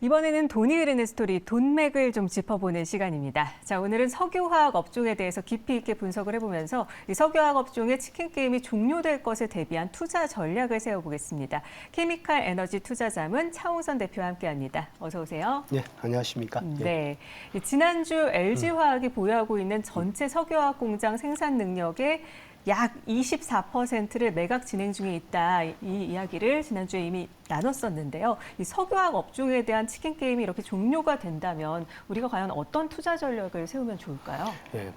이번에는 돈이 흐르는 스토리, 돈맥을 좀 짚어보는 시간입니다. 자, 오늘은 석유화학 업종에 대해서 깊이 있게 분석을 해보면서 이 석유화학 업종의 치킨 게임이 종료될 것에 대비한 투자 전략을 세워보겠습니다. 케미칼 에너지 투자자문 차홍선 대표와 함께합니다. 어서 오세요. 네, 안녕하십니까. 네, 지난주 LG화학이 보유하고 있는 전체 석유화학 공장 생산 능력의 약 24%를 매각 진행 중에 있다. 이 이야기를 지난주에 이미 나눴었는데요. 이 석유화학 업종에 대한 치킨 게임이 이렇게 종료가 된다면 우리가 과연 어떤 투자 전략을 세우면 좋을까요? 네,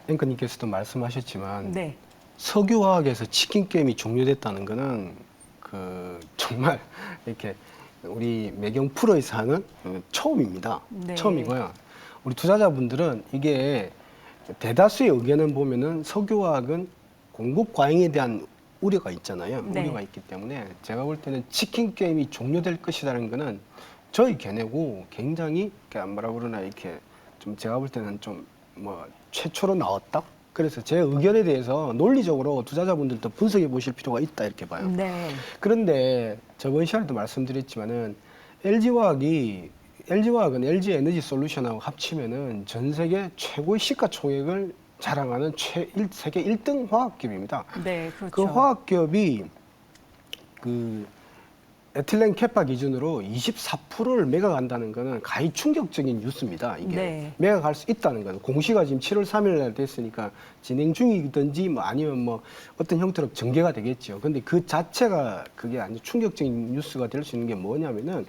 앵커님께서도 말씀하셨지만 네. 석유화학에서 치킨 게임이 종료됐다는 거는 정말 이렇게 우리 매경 프로에서 하는 처음입니다. 네. 처음이고요. 우리 투자자분들은 이게 대다수의 의견을 보면은 석유화학은 공급 과잉에 대한 우려가 있잖아요. 네. 우려가 있기 때문에 제가 볼 때는 치킨 게임이 종료될 것이라는 거는 저희 견해고 굉장히 뭐라 그러나 이렇게 좀 제가 볼 때는 좀 최초로 나왔다. 그래서 제 의견에 대해서 논리적으로 투자자분들도 분석해 보실 필요가 있다 이렇게 봐요. 네. 그런데 저번 시간에도 말씀드렸지만은 LG화학은 LG 에너지 솔루션하고 합치면은 전 세계 최고의 시가총액을 자랑하는 세계 1등 화학기업입니다. 네, 그렇죠. 그 화학기업이 에틸렌 캐파 기준으로 24%를 매각한다는 것은 가히 충격적인 뉴스입니다. 이게 네. 매각할 수 있다는 거는 공시가 지금 7월 3일 날 됐으니까 진행 중이든지 아니면 어떤 형태로 전개가 되겠죠. 근데 그 자체가 그게 아주 충격적인 뉴스가 될 수 있는 게 뭐냐면은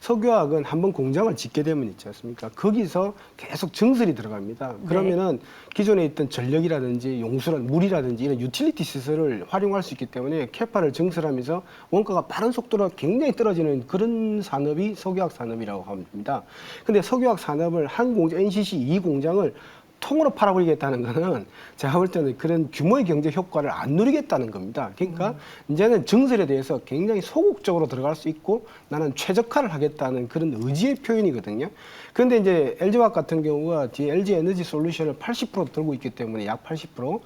석유화학은 한번 공장을 짓게 되면 있지 않습니까? 거기서 계속 증설이 들어갑니다. 그러면은 기존에 있던 전력이라든지 용수란 물이라든지 이런 유틸리티 시설을 활용할 수 있기 때문에 캐파를 증설하면서 원가가 빠른 속도로 굉장히 떨어지는 그런 산업이 석유화학 산업이라고 합니다. 근데 석유화학 산업을 한 공장, NCC 2공장을 통으로 팔아버리겠다는 거는 제가 볼 때는 그런 규모의 경제 효과를 안 누리겠다는 겁니다. 그러니까 이제는 증설에 대해서 굉장히 소극적으로 들어갈 수 있고 나는 최적화를 하겠다는 그런 의지의 표현이거든요. 그런데 이제 LG화학 같은 경우가 뒤에 LG 에너지 솔루션을 80% 들고 있기 때문에 약 80%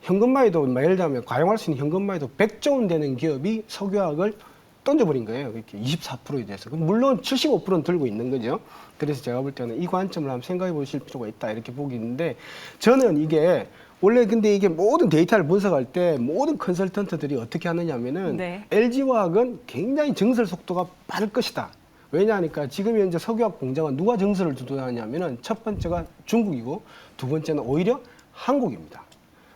현금마이도 예를 들면 과용할 수 있는 현금마이도 100조 원 되는 기업이 석유화학을 던져버린 거예요. 이렇게 24%에 대해서. 물론 75%는 들고 있는 거죠. 그래서 제가 볼 때는 이 관점을 한번 생각해 보실 필요가 있다 이렇게 보기 있는데 저는 이게 원래 근데 이게 모든 데이터를 분석할 때 모든 컨설턴트들이 어떻게 하느냐면은 네. LG화학은 굉장히 증설 속도가 빠를 것이다. 왜냐하니까 지금 현재 석유화학 공장은 누가 증설을 주도하냐면은 첫 번째가 중국이고 두 번째는 오히려 한국입니다.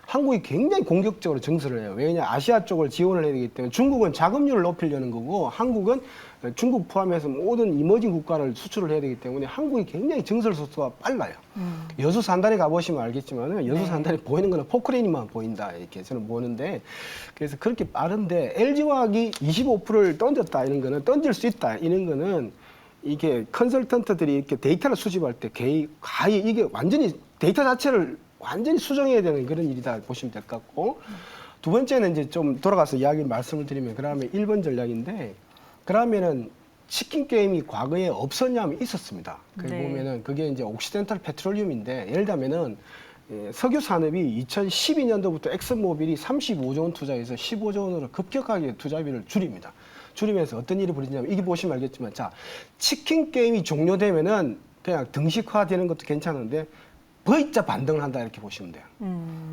한국이 굉장히 공격적으로 증설을 해요. 왜냐 아시아 쪽을 지원을 해야 되기 때문에 중국은 자금률을 높이려는 거고 한국은 중국 포함해서 모든 이머징 국가를 수출을 해야 되기 때문에 한국이 굉장히 증설 속도가 빨라요. 여수 산단에 가보시면 알겠지만은 여수 산단에 보이는 거는 포크레인만 보인다 이렇게 저는 보는데 그래서 그렇게 빠른데 LG화학이 25%를 던졌다 이런 거는 던질 수 있다 이런 거는 이게 컨설턴트들이 이렇게 데이터를 수집할 때 가히 이게 완전히 데이터 자체를 완전히 수정해야 되는 그런 일이다 보시면 될 것 같고 두 번째는 이제 좀 돌아가서 이야기 말씀을 드리면 그러면 1번 전략인데 그러면은 치킨 게임이 과거에 없었냐면 있었습니다. 그게 네. 보면은 그게 이제 옥시덴탈 페트롤리움인데 예를 들면은 석유 산업이 2012년도부터 엑슨모빌이 35조 원 투자해서 15조 원으로 급격하게 투자비를 줄입니다. 줄이면서 어떤 일이 벌어지냐면 이게 보시면 알겠지만 자 치킨 게임이 종료되면은 그냥 등식화되는 것도 괜찮은데 V자 반등을 한다 이렇게 보시면 돼요.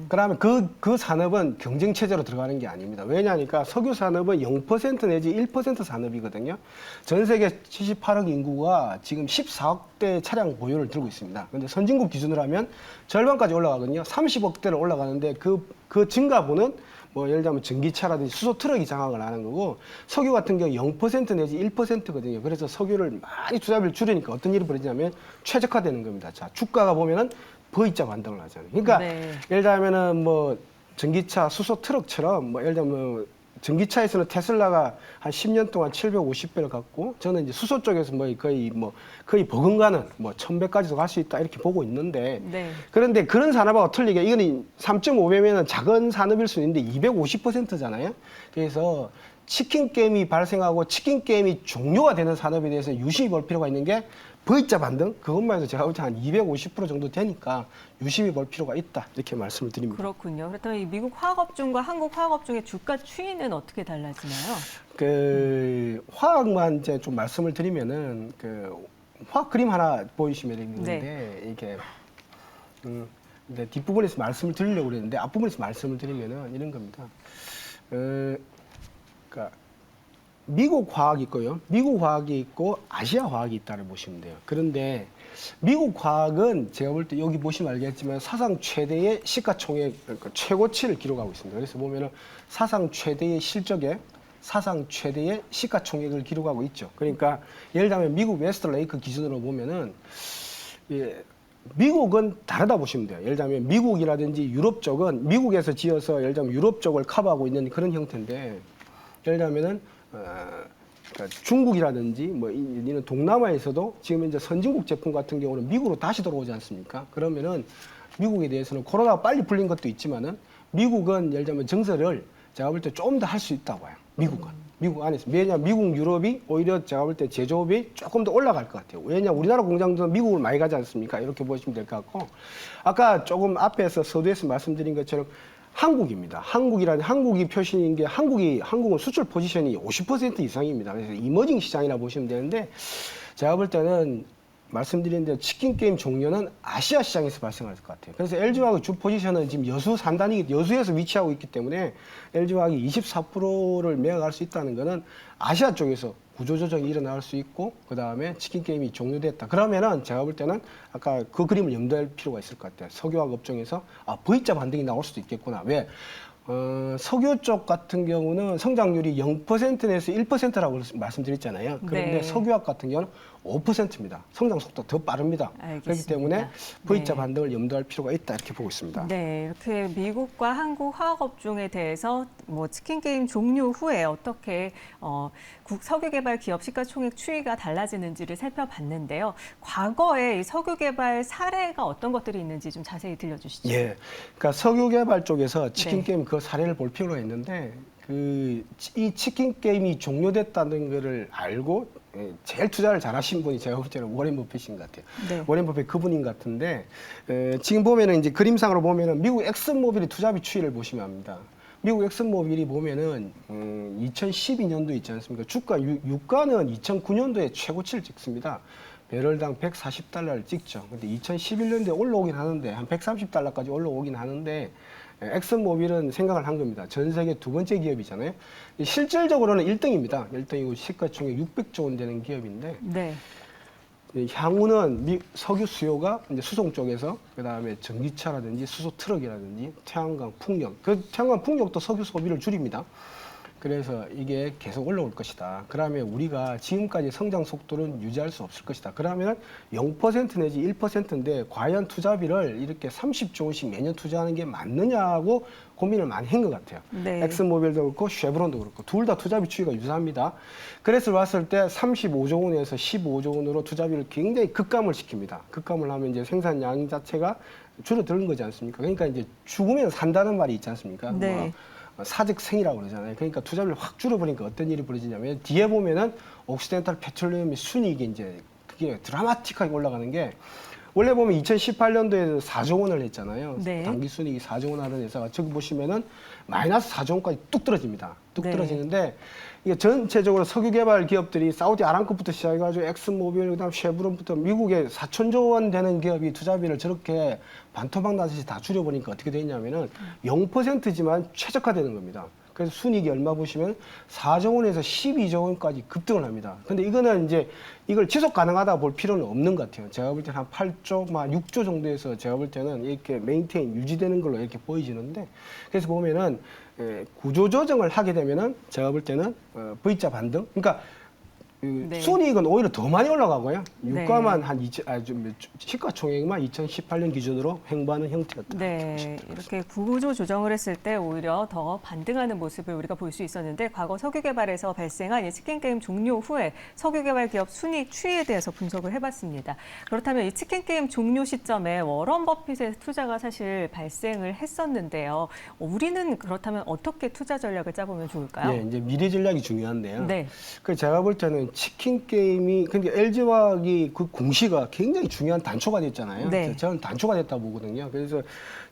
그러면 그 산업은 경쟁 체제로 들어가는 게 아닙니다. 왜냐하니까 석유 산업은 0% 내지 1% 산업이거든요. 전 세계 78억 인구가 지금 14억대 차량 보유를 들고 있습니다. 근데 선진국 기준으로 하면 절반까지 올라가거든요. 30억대로 올라가는데 그 증가분은 예를 들면 전기차라든지 수소 트럭이 장악을 하는 거고 석유 같은 경우 0% 내지 1%거든요. 그래서 석유를 많이 투자비를 줄이니까 어떤 일이 벌어지냐면 최적화되는 겁니다. 자, 주가가 보면은 V자 반등을 하잖아요. 그러니까 예를 들면은 전기차, 수소 트럭처럼 예를 들면 전기차에서는 테슬라가 한 10년 동안 750배를 갖고 저는 이제 수소 쪽에서 거의 버금가는 1000배까지도 갈 수 있다 이렇게 보고 있는데 그런데 그런 산업하고 틀리게 이거는 3.5배면은 작은 산업일 수 있는데 250%잖아요. 그래서 치킨 게임이 발생하고 치킨 게임이 종료가 되는 산업에 대해서 유심히 볼 필요가 있는 게 V자 반등 그것만 해도 제가 볼 때 한 250% 정도 되니까 유심히 볼 필요가 있다 이렇게 말씀을 드립니다. 그렇군요. 그렇다면 이 미국 화학업종과 한국 화학업종의 주가 추이는 어떻게 달라지나요? 그 화학만 이제 좀 말씀을 드리면은 그 화학 그림 하나 보이시면 있는데 이게 근데 뒷부분에서 말씀을 드리려고 그랬는데 앞부분에서 말씀을 드리면은 이런 겁니다. 그러니까 미국 화학이 있고요. 미국 화학이 있고 아시아 화학이 있다를 보시면 돼요. 그런데 미국 화학은 제가 볼 때 여기 보시면 알겠지만 사상 최대의 시가총액 그러니까 최고치를 기록하고 있습니다. 그래서 보면은 사상 최대의 실적에 사상 최대의 시가총액을 기록하고 있죠. 그러니까 예를 들면 미국 웨스트레이크 기준으로 보면은 예, 미국은 다르다 보시면 돼요. 예를 들면 미국이라든지 유럽 쪽은 미국에서 지어서 예를 들면 유럽 쪽을 커버하고 있는 그런 형태인데 예를 들면은 그러니까 중국이라든지 뭐 이런 동남아에서도 지금 이제 선진국 제품 같은 경우는 미국으로 다시 들어오지 않습니까? 그러면은 미국에 대해서는 코로나가 빨리 풀린 것도 있지만은 미국은 예를 들면 정세를 제가 볼 때 좀 더 할 수 있다고 봐요. 미국은. 미국 안에서. 왜냐하면 미국, 유럽이 오히려 제가 볼 때 제조업이 조금 더 올라갈 것 같아요. 왜냐하면 우리나라 공장도 미국을 많이 가지 않습니까? 이렇게 보시면 될 것 같고. 아까 조금 앞에서 서두에서 말씀드린 것처럼 한국입니다. 한국이 표시인 게 한국은 수출 포지션이 50% 이상입니다. 그래서 이머징 시장이라 보시면 되는데 제가 볼 때는 말씀드린 대로 치킨 게임 종료는 아시아 시장에서 발생할 것 같아요. 그래서 LG화학의 주 포지션은 지금 여수 3단이 여수에서 위치하고 있기 때문에 LG화학이 24%를 매각할 수 있다는 것은 아시아 쪽에서 구조조정이 일어날 수 있고 그 다음에 치킨 게임이 종료됐다. 그러면은 제가 볼 때는 아까 그 그림을 염두할 필요가 있을 것 같아요. 석유화학 업종에서 V자 반등이 나올 수도 있겠구나. 왜? 석유 쪽 같은 경우는 성장률이 0% 내에서 1%라고 말씀드렸잖아요. 그런데 네. 석유화학 같은 경우는 5%입니다. 성장 속도 더 빠릅니다. 알겠습니다. 그렇기 때문에 V자 네. 반등을 염두할 필요가 있다 이렇게 보고 있습니다. 네, 이렇게 미국과 한국 화학업종에 대해서 뭐 치킨 게임 종료 후에 어떻게 석유개발 기업 시가총액 추이가 달라지는지를 살펴봤는데요. 과거에 이 석유개발 사례가 어떤 것들이 있는지 좀 자세히 들려주시죠. 예, 그러니까 석유개발 쪽에서 치킨 네. 게임 그 사례를 볼 필요가 있는데 이 치킨 게임이 종료됐다는 것을 알고 제일 투자를 잘하신 분이 제가 볼 때는 워렌 버핏인 것 같아요. 네. 워렌 버핏 그분인 것 같은데 지금 보면은 이제 그림상으로 보면은 미국 엑슨모빌의 투자비 추이를 보시면 압니다. 미국 엑슨모빌이 보면은 2012년도 있지 않습니까? 유가는 2009년도에 최고치를 찍습니다. 배럴당 140달러를 찍죠. 근데 2011년도에 올라오긴 하는데 한 130달러까지 올라오긴 하는데 엑슨모빌은 생각을 한 겁니다. 전 세계 두 번째 기업이잖아요. 실질적으로는 1등입니다. 1등이고 시가총액 600조 원 되는 기업인데 네. 향후는 석유 수요가 이제 수송 쪽에서 그다음에 전기차라든지 수소 트럭이라든지 태양광 풍력, 그 태양광 풍력도 석유 소비를 줄입니다. 그래서 이게 계속 올라올 것이다. 그러면 우리가 지금까지 성장 속도는 유지할 수 없을 것이다. 그러면 0% 내지 1%인데 과연 투자비를 이렇게 30조 원씩 매년 투자하는 게 맞느냐고 고민을 많이 한 것 같아요. 네. 엑슨모빌도 그렇고 쉐브론도 그렇고 둘 다 투자비 추이가 유사합니다. 그래서 봤을 때 35조 원에서 15조 원으로 투자비를 굉장히 급감을 시킵니다. 급감을 하면 이제 생산량 자체가 줄어드는 거지 않습니까? 그러니까 이제 죽으면 산다는 말이 있지 않습니까? 네. 사직생이라고 그러잖아요. 그러니까 투자비를 확 줄여버리니까 어떤 일이 벌어지냐면 뒤에 보면은 옥시덴탈 페트롤리움의 순이익이 이제 그게 드라마틱하게 올라가는 게 원래 보면 2018년도에 4조 원을 했잖아요. 네. 당기 순이익이 4조 원 하는 회사가 저기 보시면은 마이너스 4조 원까지 뚝 떨어집니다. 뚝 네. 떨어지는데 이게 전체적으로 석유 개발 기업들이 사우디 아람코부터 시작해가지고 엑슨모빌 그다음 쉐브론부터 미국의 4천조 원 되는 기업이 투자비를 저렇게 반토막 나듯이 다 줄여버리니까 어떻게 되냐면은 0%지만 최적화되는 겁니다. 그래서 순이익이 얼마 보시면 4조 원에서 12조 원까지 급등을 합니다. 근데 이거는 이제 이걸 지속 가능하다 볼 필요는 없는 것 같아요. 제가 볼 때는 한 8조, 6조 정도에서 제가 볼 때는 이렇게 메인테인 유지되는 걸로 이렇게 보이지는데 그래서 보면은 구조 조정을 하게 되면은 제가 볼 때는 V자 반등. 그러니까 네. 순이익은 오히려 더 많이 올라가고요. 네. 유가만 시가총액만 2018년 기준으로 횡보하는 형태였다. 네, 이렇게 구조 조정을 했을 때 오히려 더 반등하는 모습을 우리가 볼 수 있었는데 과거 석유개발에서 발생한 이 치킨게임 종료 후에 석유개발 기업 순이익 추이에 대해서 분석을 해봤습니다. 그렇다면 이 치킨게임 종료 시점에 워런 버핏의 투자가 사실 발생을 했었는데요. 우리는 그렇다면 어떻게 투자 전략을 짜보면 좋을까요? 예, 이제 미래 전략이 중요한데요. 네. 그 제가 볼 때는 보면 치킨 게임이 근데 LG화학이 그 공시가 굉장히 중요한 단초가 됐잖아요. 네. 그래서 저는 단초가 됐다 보거든요. 그래서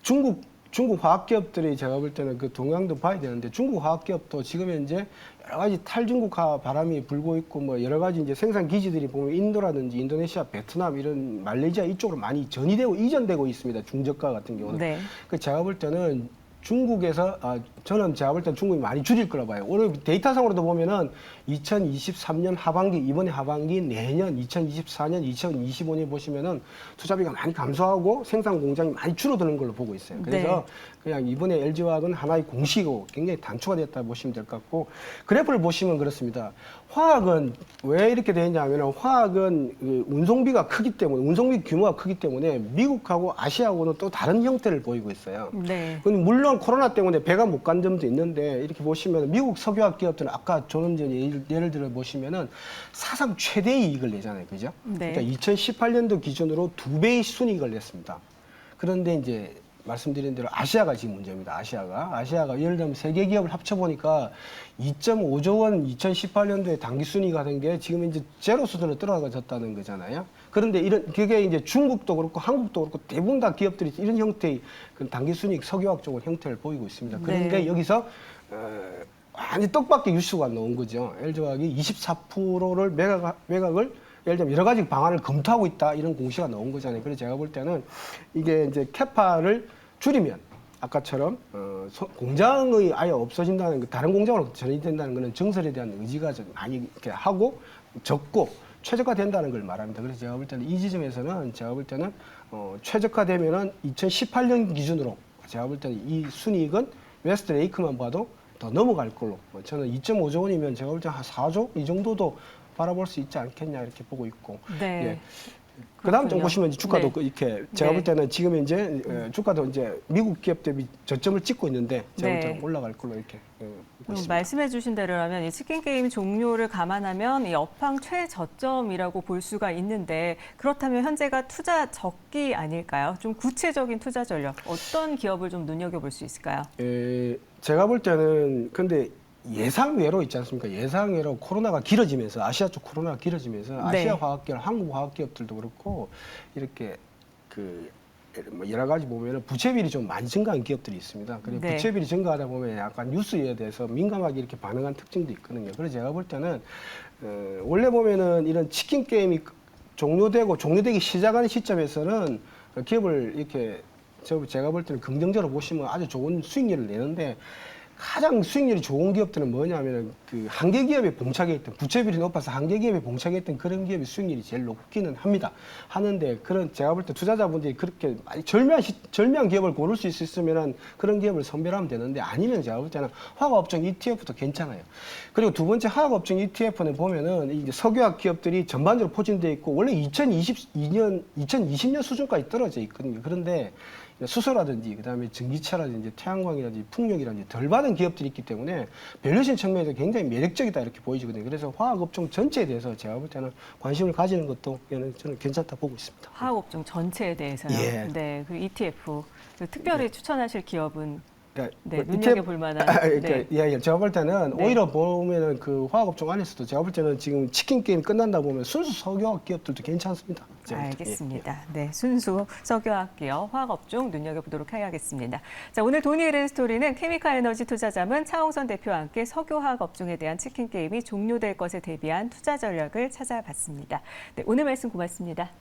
중국 화학기업들이 제가 볼 때는 그 동향도 봐야 되는데 중국 화학기업도 지금 현재 여러 가지 탈중국화 바람이 불고 있고 뭐 여러 가지 이제 생산 기지들이 보면 인도라든지 인도네시아, 베트남 이런 말레이시아 이쪽으로 많이 전이되고 이전되고 있습니다. 중저가 같은 경우는. 네. 그 제가 볼 때는 중국에서 저는 제가 볼 때는 중국이 많이 줄일 거라 봐요. 오늘 데이터상으로도 보면은 2023년 하반기, 이번에 하반기, 내년 2024년, 2025년 보시면은 투자비가 많이 감소하고 생산 공장이 많이 줄어드는 걸로 보고 있어요. 그래서 그냥 이번에 LG화학은 하나의 공시고 굉장히 단초가 됐다 보시면 될 것 같고 그래프를 보시면 그렇습니다. 화학은 왜 이렇게 되냐면은 화학은 그 운송비가 크기 때문에 운송비 규모가 크기 때문에 미국하고 아시아하고는 또 다른 형태를 보이고 있어요. 네. 근데 물론 코로나 때문에 배가 못 간 점도 있는데 이렇게 보시면 미국 석유화학 기업들은 아까 조금 전에 예를 들어 보시면은 사상 최대 이익을 내잖아요, 그죠? 네. 그러니까 2018년도 기준으로 2배의 순이익을 냈습니다. 그런데 이제 말씀드린 대로 아시아가 지금 문제입니다. 아시아가 예를 들면 세계 기업을 합쳐 보니까 2.5조 원 2018년도에 당기 순이익이 된 게 지금 이제 제로 수준으로 떨어졌다는 거잖아요. 그런데 그게 이제 중국도 그렇고 한국도 그렇고 대부분 다 기업들이 이런 형태의 그 당기 순이익 석유화학 쪽으로 형태를 보이고 있습니다. 그런데 네. 여기서 완전 떡밖에 뉴스가 나온 거죠. LG화학이 24%를 매각을 예를 들면 여러 가지 방안을 검토하고 있다 이런 공시가 나온 거잖아요. 그래서 제가 볼 때는 이게 이제 캐파를 줄이면 아까처럼 공장의 아예 없어진다는 거, 다른 공장으로 전이된다는 거는 증설에 대한 의지가 좀 많이 이렇게 하고 적고 최적화된다는 걸 말합니다. 그래서 제가 볼 때는 이 지점에서는 제가 볼 때는 최적화되면은 2018년 기준으로 제가 볼 때는 이 순이익은 웨스트 레이크만 봐도 더 넘어갈 걸로 저는 2.5조 원이면 제가 볼 때는 한 4조 이 정도도 바라볼 수 있지 않겠냐 이렇게 보고 있고. 네. 예. 그다음 좀 보시면 이제 주가도 네. 이렇게 제가 볼 때는 지금 이제 주가도 이제 미국 기업 대비 저점을 찍고 있는데 제가 볼 때는 올라갈 걸로 이렇게 보고 있습니다. 말씀해주신 대로라면 이 치킨 게임 종료를 감안하면 이 업황 최저점이라고 볼 수가 있는데 그렇다면 현재가 투자 적기 아닐까요? 좀 구체적인 투자 전략 어떤 기업을 좀 눈여겨볼 수 있을까요? 제가 볼 때는 근데 예상외로 있지 않습니까? 예상외로 코로나가 길어지면서 아시아 쪽 코로나가 길어지면서 아시아 화학기업, 한국 화학기업들도 그렇고 이렇게 뭐 여러 가지 보면은 부채비율이 좀 많이 증가한 기업들이 있습니다. 그리고 네. 부채비율이 증가하다 보면 약간 뉴스에 대해서 민감하게 이렇게 반응한 특징도 있거든요. 그래서 제가 볼 때는 원래 보면은 이런 치킨 게임이 종료되기 시작하는 시점에서는 기업을 이렇게 제가 볼 때는 긍정적으로 보시면 아주 좋은 수익률을 내는데 가장 수익률이 좋은 기업들은 뭐냐면은 그 한계 기업에 봉착해 있던 부채비율이 높아서 한계 기업에 봉착해 있던 그런 기업의 수익률이 제일 높기는 합니다. 하는데 그런 제가 볼 때 투자자분들이 그렇게 많이 절묘한 기업을 고를 수 있으면은 그런 기업을 선별하면 되는데 아니면 제가 볼 때는 화학업종 ETF도 괜찮아요. 그리고 두 번째 화학업종 ETF는 보면은 이제 석유화학 기업들이 전반적으로 포진되어 있고 원래 2020년 수준까지 떨어져 있거든요. 그런데 수소라든지 그다음에 전기차라든지 태양광이라든지 풍력이라든지 덜 받은 기업들이 있기 때문에 밸류에이션 측면에서 굉장히 매력적이다 이렇게 보이거든요. 그래서 화학업종 전체에 대해서 제가 볼 때는 관심을 가지는 것도 저는 괜찮다 보고 있습니다. 화학업종 전체에 대해서요. 예. 네, 그 ETF 특별히 추천하실 기업은 그러니까 네, 뭐 눈여겨볼 만한. 네. 예, 제가 볼 때는 네. 오히려 보면은 그 화학업종 안에서도 제가 볼 때는 지금 치킨 게임 끝난다 보면 순수 석유화학 기업들도 괜찮습니다. 알겠습니다. 네, 순수 석유화학 기업 화학업종 눈여겨보도록 해야겠습니다. 자, 오늘 돈이 잃은 스토리는 케미카 에너지 투자자문 차홍선 대표와 함께 석유화학 업종에 대한 치킨 게임이 종료될 것에 대비한 투자 전략을 찾아봤습니다. 네, 오늘 말씀 고맙습니다.